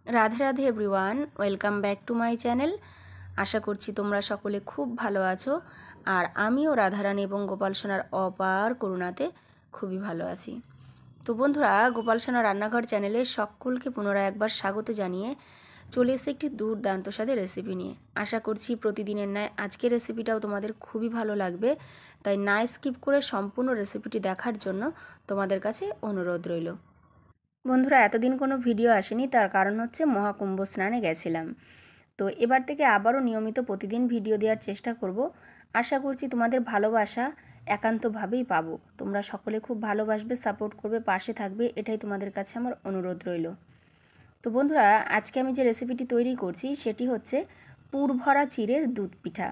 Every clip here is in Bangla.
Radhe Radhe everyone, welcome back to my channel. আশা করছি তোমরা সকলে খুব ভালো আছো, আর আমিও রাধারানী এবং গোপাল সোনার অপার করুণাতে খুবই ভালো আছি। তো বন্ধুরা, গোপাল সোনার রান্নাঘর চ্যানেলে সকলকে পুনরায় একবার স্বাগত জানিয়ে চলে এসে একটি দুর্দান্ত স্বাদের রেসিপি নিয়ে। আশা করছি প্রতিদিনের ন্যায় আজকের রেসিপিটাও তোমাদের খুবই ভালো লাগবে, তাই না স্কিপ করে সম্পূর্ণ রেসিপিটি দেখার জন্য তোমাদের কাছে অনুরোধ রইল। বন্ধুরা, এতদিন কোনো ভিডিও আসেনি, তার কারণ হচ্ছে মহাকুম্ভ স্নানে গেছিলাম। তো এবার থেকে আবারও নিয়মিত প্রতিদিন ভিডিও দেওয়ার চেষ্টা করব। আশা করছি তোমাদের ভালোবাসা একান্তভাবেই পাবো। তোমরা সকলে খুব ভালোবাসবে, সাপোর্ট করবে, পাশে থাকবে, এটাই তোমাদের কাছে আমার অনুরোধ রইল। তো বন্ধুরা, আজকে আমি যে রেসিপিটি তৈরি করছি সেটি হচ্ছে পুর ভরা চিড়ের দুধ পিঠা।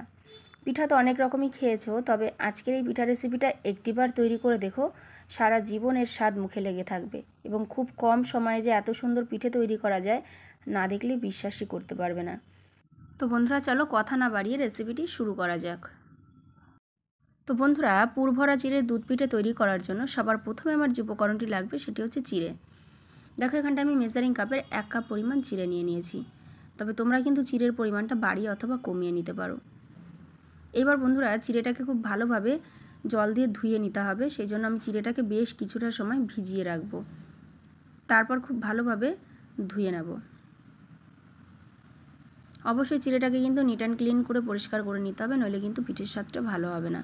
পিঠা তো অনেক রকমই খেয়েছো, তবে আজকের এই পিঠা রেসিপিটা একটিবার তৈরি করে দেখো, সারা জীবন এর স্বাদ মুখে লেগে থাকবে। এবং খুব কম সময়ে যে এত সুন্দর পিঠে তৈরি করা যায়, না দেখলে বিশ্বাসই করতে পারবে না। তো বন্ধুরা, চলো কথা না বাড়িয়ে রেসিপিটি শুরু করা যাক। তো বন্ধুরা, পুর ভরা চিড়ের দুধ পিঠে তৈরি করার জন্য সবার প্রথমে আমার যে উপকরণটি লাগবে সেটি হচ্ছে চিড়ে। দেখো, এখানটা আমি মেজারিং কাপের 1 কাপ পরিমাণ চিড়ে নিয়ে নিয়েছি। তবে তোমরা কিন্তু চিড়ের পরিমাণটা বাড়িয়ে অথবা কমিয়ে নিতে পারো। এবার বন্ধুরা, চিড়েটাকে খুব ভালোভাবে জল দিয়ে ধুয়ে নিতে হবে। সেই জন্য আমি চিড়েটাকে বেশ কিছুটা সময় ভিজিয়ে রাখবো, তারপর খুব ভালোভাবে ধুয়ে নেব। অবশ্যই চিড়েটাকে কিন্তু নিট অ্যান্ড ক্লিন করে পরিষ্কার করে নিতে হবে, নইলে কিন্তু পিঠের স্বাদটা ভালো হবে না।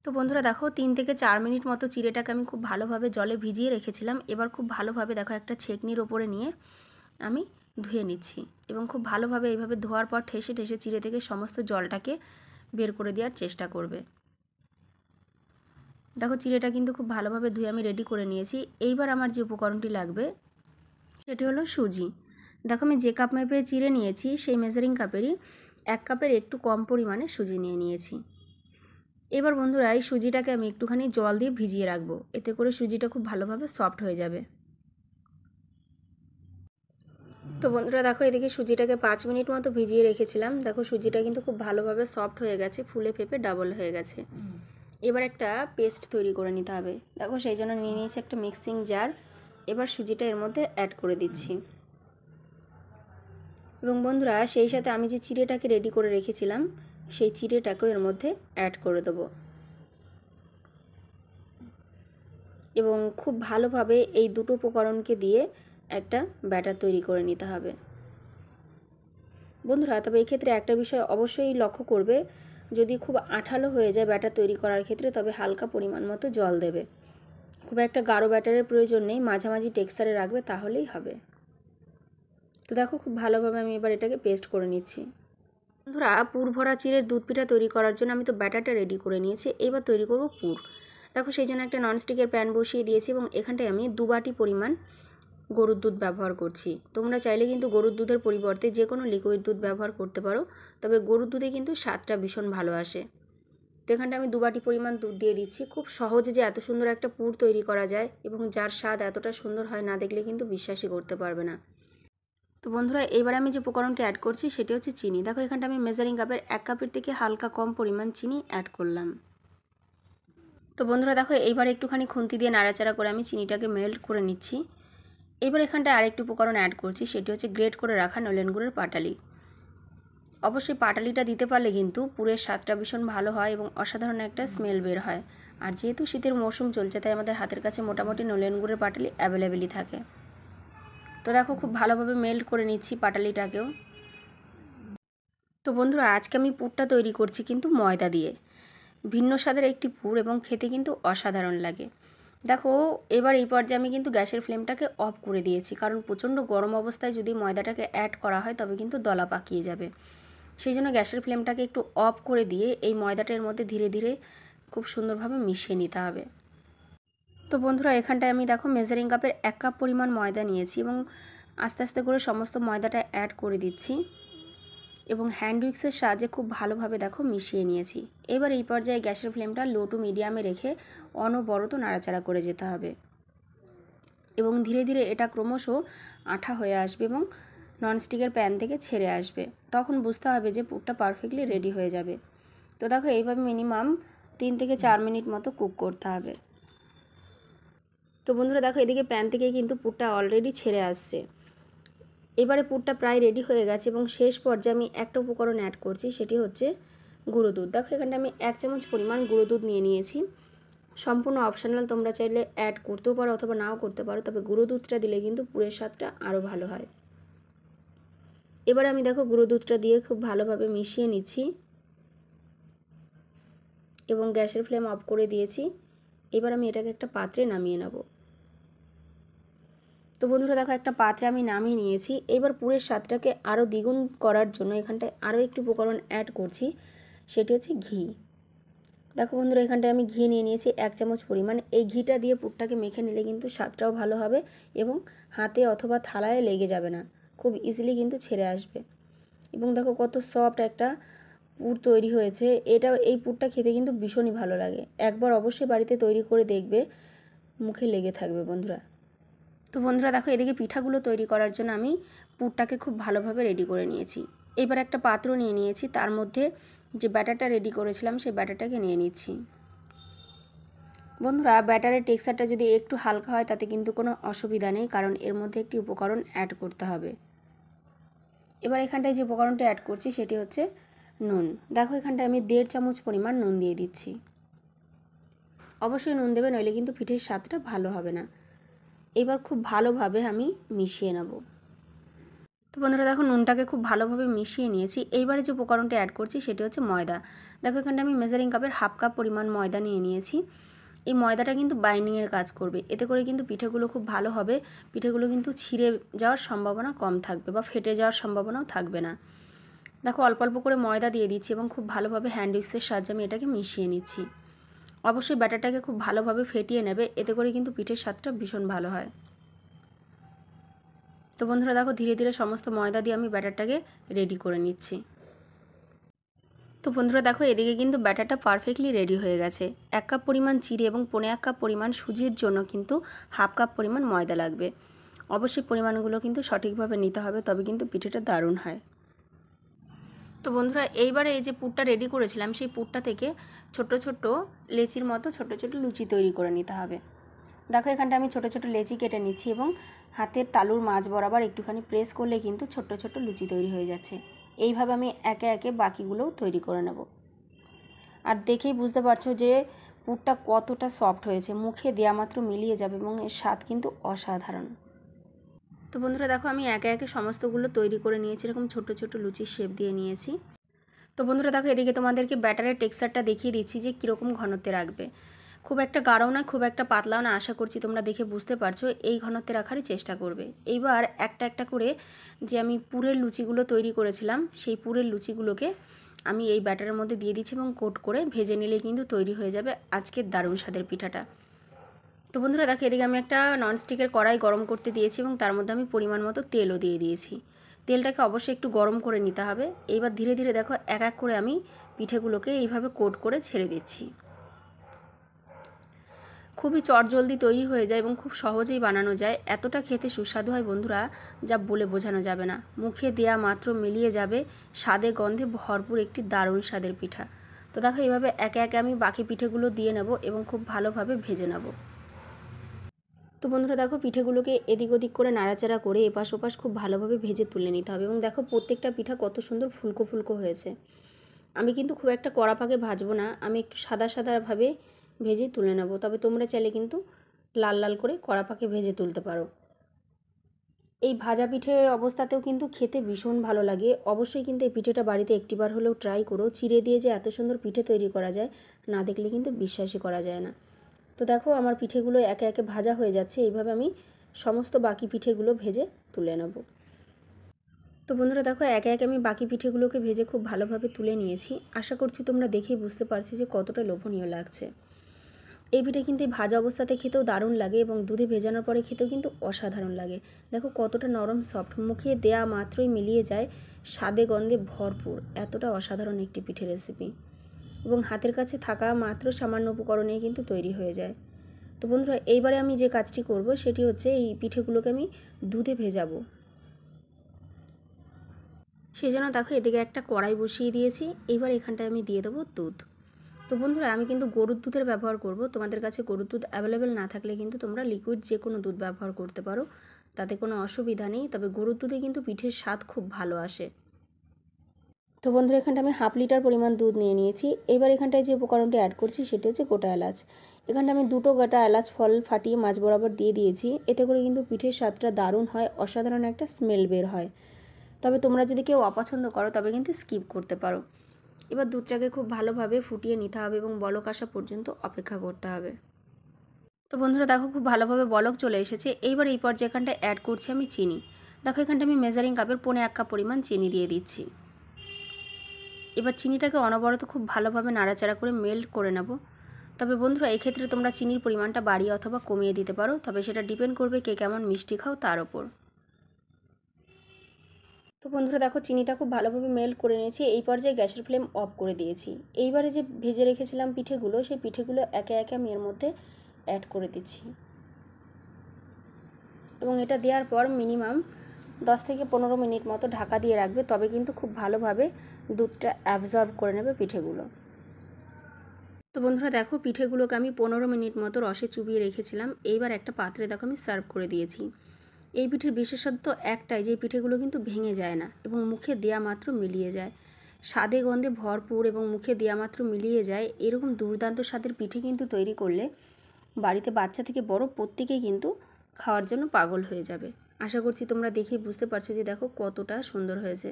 তো বন্ধুরা দেখো, 3 থেকে 4 মিনিট মতো চিড়েটাকে আমি খুব ভালোভাবে জলে ভিজিয়ে রেখেছিলাম। এবার খুব ভালোভাবে দেখো একটা ছেঁকনির ওপরে নিয়ে আমি ধুয়ে নিচ্ছি, এবং খুব ভালোভাবে এইভাবে ধোয়ার পর ঠেসে ঠেসে চিড়ে থেকে সমস্ত জলটাকে বের করে দেওয়ার চেষ্টা করবে। দেখো, চিড়েটা কিন্তু খুব ভালোভাবে ধুয়ে আমি রেডি করে নিয়েছি। এইবার আমার যে উপকরণটি লাগবে সেটি হলো সুজি। দেখো, আমি যে কাপ মেপে চিড়ে নিয়েছি সেই মেজারিং কাপেরই 1 কাপের একটু কম পরিমাণে সুজি নিয়ে নিয়েছি। এবার বন্ধুরা, এই সুজিটাকে আমি একটুখানি জল দিয়ে ভিজিয়ে রাখবো, এতে করে সুজিটা খুব ভালোভাবে সফট হয়ে যাবে। তো বন্ধুরা দেখো, এদিকে সুজিটাকে 5 মিনিট মতো ভিজিয়ে রেখেছিলাম। দেখো, সুজিটা কিন্তু খুব ভালোভাবে সফট হয়ে গেছে, ফুলে ফেপে ডাবল হয়ে গেছে। এবার একটা পেস্ট তৈরি করে নিতে হবে। দেখো, সেই জন্য নিয়ে নিয়েছি একটা মিক্সিং জার। এবার সুজিটা এর মধ্যে অ্যাড করে দিচ্ছি। এবং বন্ধুরা, সেই সাথে আমি যে চিড়েটাকে রেডি করে রেখেছিলাম সেই চিড়েটাকেও এর মধ্যে অ্যাড করে দেবো, এবং খুব ভালোভাবে এই দুটো উপকরণকে দিয়ে একটা ব্যাটার তৈরি করে নিতে হবে। বন্ধুরা, তবে এই ক্ষেত্রে একটা বিষয় অবশ্যই লক্ষ্য করবে, যদি খুব আঠালো হয়ে যায় ব্যাটার তৈরি করার ক্ষেত্রে, তবে হালকা পরিমাণ মতো জল দেবে। খুব একটা গাঢ় ব্যাটারের প্রয়োজন নেই, মাঝামাঝি টেক্সচারে রাখবে, তাহলেই হবে। তো দেখো, খুব ভালোভাবে আমি এবার এটাকে পেস্ট করে নিচ্ছি। বন্ধুরা, পুর ভরা চিড়ের দুধ পিঠা তৈরি করার জন্য আমি তো ব্যাটারটা রেডি করে নিয়েছি। এবার তৈরি করব পুর। দেখো, সেই জন্য একটা ননস্টিকের প্যান বসিয়ে দিয়েছি, এবং এখানটায় আমি 2 বাটি পরিমাণ গরুর দুধ ব্যবহার করছি। তোমরা চাইলে কিন্তু গরুর দুধের পরিবর্তে যে কোনো লিকুইড দুধ ব্যবহার করতে পারো, তবে গরুর দুধে কিন্তু স্বাদটা ভীষণ ভালো আসে। তো এখানটা আমি 2 বাটি পরিমাণ দুধ দিয়ে দিচ্ছি। খুব সহজে যে এত সুন্দর একটা পুর তৈরি করা যায় এবং যার স্বাদ এতটা সুন্দর হয়, না দেখলে কিন্তু বিশ্বাসই করতে পারবে না। তো বন্ধুরা, এইবার আমি যে উপকরণটি অ্যাড করছি সেটি হচ্ছে চিনি। দেখো, এখানটা আমি মেজারিং কাপের 1 কাপের থেকে হালকা কম পরিমাণ চিনি অ্যাড করলাম। তো বন্ধুরা দেখো, এইবার একটুখানি খুন্তি দিয়ে নাড়াচাড়া করে আমি চিনিটাকে মেল্ট করে নিচ্ছি। এবার এখানটায় আরেকটি উপকরণ অ্যাড করছি, সেটি হচ্ছে গ্রেট করে রাখা নলেন গুড়ের পাটালি। অবশ্যই পাটালিটা দিতে পারলে কিন্তু পুরের স্বাদটা ভীষণ ভালো হয় এবং অসাধারণ একটা স্মেল বের হয়। আর যেহেতু শীতের মৌসুম চলছে, তাই আমাদের হাতের কাছে মোটামুটি নলেন গুড়ের পাটালি অ্যাভেলেবেলই থাকে। তো দেখো, খুব ভালোভাবে মেল্ট করে নিচ্ছি পাটালিটাকেও। তো বন্ধুরা, আজকে আমি পুরটা তৈরি করছি কিন্তু ময়দা দিয়ে। ভিন্ন স্বাদের একটি পুর, এবং খেতে কিন্তু অসাধারণ লাগে। দেখো, এবার এই পর্যায়ে আমি কিন্তু গ্যাসের ফ্লেমটাকে অফ করে দিয়েছি, কারণ প্রচণ্ড গরম অবস্থায় যদি ময়দাটাকে অ্যাড করা হয় তবে কিন্তু দলা পাকিয়ে যাবে। সেই জন্য গ্যাসের ফ্লেমটাকে একটু অফ করে দিয়ে এই ময়দাটার মধ্যে ধীরে ধীরে খুব সুন্দরভাবে মিশিয়ে নিতে হবে। তো বন্ধুরা, এখানটায় আমি দেখো মেজারিং কাপের 1 কাপ পরিমাণ ময়দা নিয়েছি, এবং আস্তে আস্তে করে সমস্ত ময়দাটা অ্যাড করে দিচ্ছি, এবং হ্যান্ড উইক্সের সাহায্যে খুব ভালোভাবে দেখো মিশিয়ে নিয়েছি। এবার এই পর্যায়ে গ্যাসের ফ্লেমটা লো টু মিডিয়ামে রেখে অনবরত নাড়াচাড়া করে যেতে হবে, এবং ধীরে ধীরে এটা ক্রমশ আঠা হয়ে আসবে এবং ননস্টিকের প্যান থেকে ছেড়ে আসবে। তখন বুঝতে হবে যে পুরটা পারফেক্টলি রেডি হয়ে যাবে। তো দেখো, এইভাবে মিনিমাম 3 থেকে 4 মিনিট মতো কুক করতে হবে। তো বন্ধুরা দেখো, এদিকে প্যান থেকে কিন্তু পুরটা অলরেডি ছেড়ে আসছে। এবারে পুরটা প্রায় রেডি হয়ে গেছে এবং শেষ পর্যায়ে আমি একটা উপকরণ অ্যাড করছি, সেটি হচ্ছে গুঁড়ো দুধ। দেখো এখানটা আমি 1 চামচ পরিমাণ গুঁড়ো দুধ নিয়ে নিয়েছি। সম্পূর্ণ অপশনাল, তোমরা চাইলে অ্যাড করতেও পারো অথবা নাও করতে পারো, তবে গুঁড়ো দুধটা দিলে কিন্তু পুরের স্বাদটা আরও ভালো হয়। এবারে আমি দেখো গুঁড়ো দুধটা দিয়ে খুব ভালোভাবে মিশিয়ে নিচ্ছি এবং গ্যাসের ফ্লেম অফ করে দিয়েছি। এবার আমি এটাকে একটা পাত্রে নামিয়ে নেব। তো বন্ধুরা দেখো একটা পাত্রে আমি নামিয়ে নিয়েছি। এবার পুরের স্বাদটাকে আরও দ্বিগুণ করার জন্য এখানটায় আরও একটি উপকরণ অ্যাড করছি, সেটি হচ্ছে ঘি। দেখো বন্ধুরা এখানটায় আমি ঘি নিয়ে নিয়েছি 1 চামচ পরিমাণ। এই ঘিটা দিয়ে পুরটাকে মেখে নিলে কিন্তু স্বাদটাও ভালো হবে এবং হাতে অথবা থালায় লেগে যাবে না, খুব ইজিলি কিন্তু ছেড়ে আসবে। এবং দেখো কত সফট একটা পুর তৈরি হয়েছে। এই পুরটা খেতে কিন্তু ভীষণই ভালো লাগে। একবার অবশ্যই বাড়িতে তৈরি করে দেখবে, মুখে লেগে থাকবে বন্ধুরা। তো বন্ধুরা দেখো এদিকে পিঠাগুলো তৈরি করার জন্য আমি পুরটাকে খুব ভালোভাবে রেডি করে নিয়েছি। এবার একটা পাত্র নিয়ে নিয়েছি, তার মধ্যে যে ব্যাটারটা রেডি করেছিলাম সেই ব্যাটারটাকে নিয়ে নিচ্ছি। বন্ধুরা ব্যাটারের টেক্সচারটা যদি একটু হালকা হয় তাতে কিন্তু কোনো অসুবিধা নেই, কারণ এর মধ্যে একটি উপকরণ অ্যাড করতে হবে। এবার এখানটায় যে উপকরণটা অ্যাড করছি সেটি হচ্ছে নুন। দেখো এখানটায় আমি 1.5 চামচ পরিমাণ নুন দিয়ে দিচ্ছি। অবশ্যই নুন দেবে, নইলে কিন্তু পিঠের স্বাদটা ভালো হবে না। এবার খুব ভালোভাবে আমি মিশিয়ে নেব। তো বন্ধুরা দেখো নুনটাকে খুব ভালোভাবে মিশিয়ে নিয়েছি। এইবারে যে উপকরণটা অ্যাড করছি সেটি হচ্ছে ময়দা। দেখো এখানটা আমি মেজারিং কাপের 1/2 কাপ পরিমাণ ময়দা নিয়ে নিয়েছি। এই ময়দাটা কিন্তু বাইন্ডিংয়ের কাজ করবে, এতে করে কিন্তু পিঠেগুলো খুব ভালো হবে। পিঠেগুলো কিন্তু ছিঁড়ে যাওয়ার সম্ভাবনা কম থাকবে বা ফেটে যাওয়ার সম্ভাবনাও থাকবে না। দেখো অল্প অল্প করে ময়দা দিয়ে দিচ্ছি এবং খুব ভালোভাবে হ্যান্ড উইক্সের সাহায্যে আমি এটাকে মিশিয়ে নিচ্ছি। অবশ্যই ব্যাটারটাকে খুব ভালোভাবে ফেটিয়ে নেবে, এতে করে কিন্তু পিঠের স্বাদটা ভীষণ ভালো হয়। তো বন্ধুরা দেখো ধীরে ধীরে সমস্ত ময়দা দিয়ে আমি ব্যাটারটাকে রেডি করে নিচ্ছি। তো বন্ধুরা দেখো এদিকে কিন্তু ব্যাটারটা পারফেক্টলি রেডি হয়ে গেছে। 1 কাপ পরিমাণ চিড়ে এবং 1.5 কাপ পরিমাণ সুজির জন্য কিন্তু 1/2 কাপ পরিমাণ ময়দা লাগবে। অবশ্যই পরিমাণগুলো কিন্তু সঠিকভাবে নিতে হবে, তবে কিন্তু পিঠেটা দারুণ হয়। তো বন্ধুরা এইবারে এই যে পুরটা রেডি করেছিলাম সেই পুরটা থেকে ছোট ছোট লেচির মতো ছোট ছোট লুচি তৈরি করে নিতে হবে। দেখো এখানটা আমি ছোট ছোট লেচি কেটে নিচ্ছি এবং হাতের তালুর মাঝ বরাবর একটুখানি প্রেস করলে কিন্তু ছোট্ট ছোট্ট লুচি তৈরি হয়ে যাচ্ছে। এইভাবে আমি একে একে বাকিগুলোও তৈরি করে নেব। আর দেখেই বুঝতে পারছো যে পুরটা কতটা সফট হয়েছে, মুখে দেয়া মাত্র মিলিয়ে যাবে এবং এর স্বাদ কিন্তু অসাধারণ। তো বন্ধুরা দেখো আমি একে একে সমস্তগুলো তৈরি করে নিয়েছি, এরকম ছোট ছোট লুচির শেপ দিয়ে নিয়েছি। তো বন্ধুরা দেখো এদিকে তোমাদেরকে ব্যাটারের টেক্সচারটা দেখিয়ে দিচ্ছি যে কীরকম ঘনত্বে রাখবে। খুব একটা গাঢ়ও না, খুব একটা পাতলাও না, আশা করছি তোমরা দেখে বুঝতে পারছো। এই ঘনত্বে রাখারই চেষ্টা করবে। এইবার একটা একটা করে যে আমি পুরের লুচিগুলো তৈরি করেছিলাম সেই পুরের লুচিগুলোকে আমি এই ব্যাটারের মধ্যে দিয়ে দিচ্ছি এবং কোট করে ভেজে নিলে কিন্তু তৈরি হয়ে যাবে আজকের দারুণ স্বাদের পিঠাটা। তো বন্ধুরা দেখো এদিকে আমি একটা ননস্টিকের কড়াই গরম করতে দিয়েছি এবং তার মধ্যে আমি পরিমাণ মতো তেলও দিয়ে দিয়েছি। তেলটাকে অবশ্যই একটু গরম করে নিতে হবে। এইবার ধীরে ধীরে দেখো এক এক করে আমি পিঠেগুলোকে এইভাবে কোট করে ছেড়ে দিচ্ছি। খুবই চটজলদি তৈরি হয়ে যায় এবং খুব সহজেই বানানো যায়। এতটা খেতে সুস্বাদু হয় বন্ধুরা, যা বলে বোঝানো যাবে না। মুখে দেয়া মাত্র মিলিয়ে যাবে স্বাদে গন্ধে ভরপুর একটি দারুণ স্বাদের পিঠা। তো দেখো এইভাবে একে একে আমি বাকি পিঠেগুলো দিয়ে নেব এবং খুব ভালোভাবে ভেজে নেব। তো বন্ধুরা দেখো পিঠেগুলোকে এদিক ওদিক করে নাড়াচাড়া করে এপাশ ওপাশ খুব ভালোভাবে ভেজে তুলে নিতে হবে এবং দেখো প্রত্যেকটা পিঠা কত সুন্দর ফুলকো ফুলকো হয়েছে। আমি কিন্তু খুব একটা কড়া পাকে ভাজবো না, আমি একটু সাদা সাদাভাবে ভেজে তুলে নেব। তবে তোমরা চাইলে কিন্তু লাল লাল করে কড়া পাকে ভেজে তুলতে পারো। এই ভাজা পিঠে অবস্থাতেও কিন্তু খেতে ভীষণ ভালো লাগে। অবশ্যই কিন্তু এই পিঠেটা বাড়িতে একটিবার হলেও ট্রাই করো। চিড়ে দিয়ে যে এত সুন্দর পিঠে তৈরি করা যায় না দেখলে কিন্তু বিশ্বাসই করা যায় না। তো দেখো আমার পিঠেগুলো একে একে ভাজা হয়ে যাচ্ছে। এইভাবে আমি সমস্ত বাকি পিঠেগুলো ভেজে তুলে নেব। তো বন্ধুরা দেখো একে একে আমি বাকি পিঠেগুলোকে ভেজে খুব ভালোভাবে তুলে নিয়েছি। আশা করছি তোমরা দেখেই বুঝতে পারছো যে কতটা লোভনীয় লাগছে। এই পিঠে কিন্তু এই ভাজা অবস্থাতে খেতেও দারুণ লাগে এবং দুধে ভেজানোর পরে খেতেও কিন্তু অসাধারণ লাগে। দেখো কতটা নরম সফট, মুখে দেয়া মাত্রই মিলিয়ে যায় স্বাদে গন্ধে ভরপুর। এতটা অসাধারণ একটি পিঠে রেসিপি এবং হাতের কাছে থাকা মাত্র সামান্য উপকরণে কিন্তু তৈরি হয়ে যায়। তো বন্ধুরা এইবারে আমি যে কাজটি করব সেটি হচ্ছে এই পিঠেগুলোকে আমি দুধে ভেজাবো। সেজন্য দেখো এদিকে একটা কড়াই বসিয়ে দিয়েছি। এইবার এখানটায় আমি দিয়ে দেবো দুধ। তো বন্ধুরা আমি কিন্তু গরুর দুধের ব্যবহার করব। তোমাদের কাছে গরুর দুধ অ্যাভেলেবেল না থাকলে কিন্তু তোমরা লিকুইড যে কোনো দুধ ব্যবহার করতে পারো। তাতে কোনো অসুবিধা নেই, তবে গরুর দুধে কিন্তু পিঠের স্বাদ খুব ভালো আসে। তো বন্ধুরা, এখানটা আমি 1/2 লিটার পরিমাণ দুধ নিয়ে নিয়েছি। এবার এখানটায় যে উপকরণটি অ্যাড করছি সেটি হচ্ছে গোটা এলাচ। এখানটা আমি 2টো গোটা এলাচ ফল ফাটিয়ে মাঝ বরাবর দিয়ে দিয়েছি। এতে করে কিন্তু পিঠের স্বাদটা দারুণ হয়, অসাধারণ একটা স্মেল বের হয়। তবে তোমরা যদি কেউ অপছন্দ করো তবে কিন্তু স্কিপ করতে পারো। এবার দুধটাকে খুব ভালোভাবে ফুটিয়ে নিতে হবে এবং বলক আসা পর্যন্ত অপেক্ষা করতে হবে। তো বন্ধুরা দেখো, খুব ভালোভাবে বলক চলে এসেছে। এইবার এই পর্যায়ে এখানটা অ্যাড করছি আমি চিনি। দেখো এখানটা আমি মেজারিং কাপের 1.25 কাপ পরিমাণ চিনি দিয়ে দিচ্ছি। এবার চিনিটাকে অনবরত খুব ভালোভাবে নাড়াচাড়া করে মেল্ট করে নেব। তবে বন্ধুরা, এক্ষেত্রে তোমরা চিনির পরিমাণটা বাড়িয়ে অথবা কমিয়ে দিতে পারো, তবে সেটা ডিপেন্ড করবে কে কেমন মিষ্টি খাও তার ওপর। তো বন্ধুরা দেখো, চিনিটা খুব ভালোভাবে মেল্ট করে নিয়েছি। এই পর্যায়ে গ্যাসের ফ্লেম অফ করে দিয়েছি। এইবারে যে ভেজে রেখেছিলাম পিঠেগুলো, সেই পিঠেগুলো একে একে আমি এর মধ্যে অ্যাড করে দিচ্ছি এবং এটা দেওয়ার পর মিনিমাম 10 থেকে 15 মিনিট মতো ঢাকা দিয়ে রাখবে, তবে কিন্তু খুব ভালোভাবে দুধটা অ্যাবজর্ব করে নেবে পিঠেগুলো। তো বন্ধুরা দেখো, পিঠেগুলোকে আমি 15 মিনিট মতো রসে চুবিয়ে রেখেছিলাম। এইবার একটা পাত্রে দেখো আমি সার্ভ করে দিয়েছি। এই পিঠের বিশেষত্ব একটাই, যে পিঠেগুলো কিন্তু ভেঙে যায় না এবং মুখে দেয়া মাত্র মিলিয়ে যায়। স্বাদে গন্ধে ভরপুর এবং মুখে দেয়া মাত্র মিলিয়ে যায়, এরকম দুর্দান্ত স্বাদের পিঠে কিন্তু তৈরি করলে বাড়িতে বাচ্চা থেকে বড় প্রত্যেকেই কিন্তু খাওয়ার জন্য পাগল হয়ে যাবে। আশা করছি তোমরা দেখেই বুঝতে পারছো যে দেখো কতটা সুন্দর হয়েছে।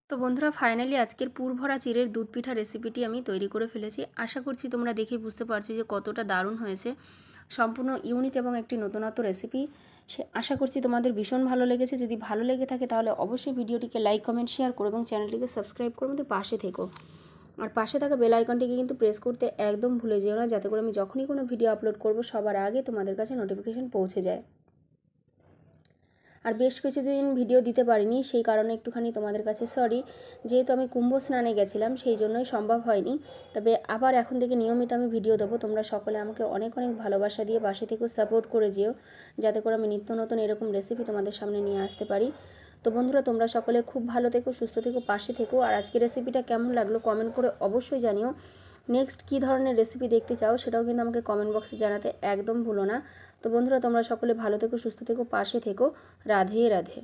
তো বন্ধুরা, ফাইনালি আজকের পুরভরা চিড়ের দুধ পিঠা রেসিপিটি আমি তৈরি করে ফেলেছি। আশা করছি তোমরা দেখেই বুঝতে পারছো যে কতটা দারুণ হয়েছে। সম্পূর্ণ ইউনিক এবং একটি নতুনত্ব রেসিপি। আশা করছি তোমাদের ভীষণ ভালো লেগেছে। যদি ভালো লেগে থাকে তাহলে অবশ্যই ভিডিওটিকে লাইক, কমেন্ট, শেয়ার করো এবং চ্যানেলটিকে সাবস্ক্রাইব করে আমাদের পাশে থেকো। আর পাশে থাকা বেল আইকনটিকে কিন্তু প্রেস করতে একদম ভুলে যেও না, যাতে করে আমি যখনই কোনো ভিডিও আপলোড করব সবার আগে তোমাদের কাছে নোটিফিকেশন পৌঁছে যায়। আর বেশ কিছুদিন ভিডিও দিতে পারিনি, সেই কারণে একটুখানি তোমাদের কাছে সরি। যেহেতু আমি কুম্ভ স্নানে গেছিলাম সেই জন্যই সম্ভব হয়নি। তবে আবার এখন থেকে নিয়মিত আমি ভিডিও দেবো। তোমরা সকলে আমাকে অনেক অনেক ভালোবাসা দিয়ে পাশে থেকেও সাপোর্ট করে যেও, যাতে করে আমি নিত্য নতুন এরকম রেসিপি তোমাদের সামনে নিয়ে আসতে পারি। তো বন্ধুরা, তোমরা সকলে খুব ভালো থেকো, সুস্থ থেকো, পাশে থেকো। আর আজকের রেসিপিটা কেমন লাগলো কমেন্ট করে অবশ্যই জানিও। নেক্সট কী ধরনের রেসিপি দেখতে চাও সেটাও কিন্তু আমাকে কমেন্ট বক্সে জানাতে একদম ভুলো না। তো বন্ধুরা, তোমরা সকলে ভালো থেকো, সুস্থ থেকো, পাশে থেকো। রাধে রাধে।